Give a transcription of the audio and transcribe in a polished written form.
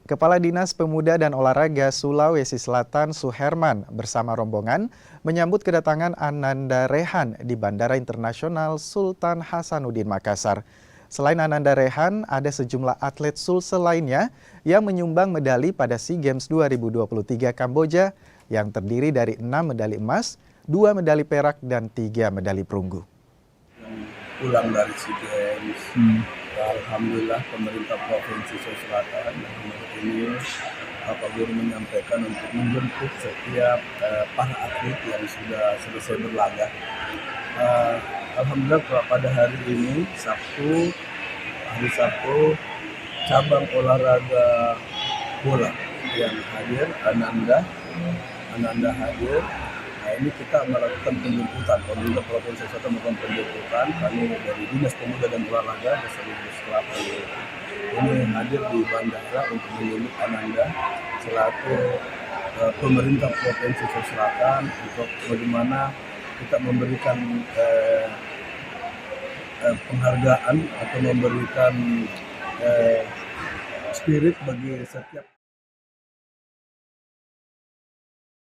Kepala Dinas Pemuda dan Olahraga Sulawesi Selatan Suherman bersama rombongan menyambut kedatangan Ananda Rehan di Bandara Internasional Sultan Hasanuddin Makassar. Selain Ananda Rehan, ada sejumlah atlet Sulsel lainnya yang menyumbang medali pada SEA Games 2023 Kamboja yang terdiri dari 6 medali emas, 2 medali perak, dan 3 medali perunggu. Pulang dari SEA Games, alhamdulillah pemerintah Provinsi Sulawesi Selatan ini Bapak Guru menyampaikan untuk menjemput setiap para atlet yang sudah selesai berlaga. Alhamdulillah pada hari ini hari Sabtu cabang olahraga bola yang hadir Ananda hadir. Nah, ini kita melakukan penjemputan, pemerintah Provinsi Sulawesi melakukan penjemputan. Kami dari Dinas Pemuda dan Olahraga Desalinus Kelapa ini hadir di bandara untuk menjemput Ananda selaku pemerintah Provinsi Sulawesi Selatan untuk bagaimana kita memberikan penghargaan atau memberikan spirit bagi setiap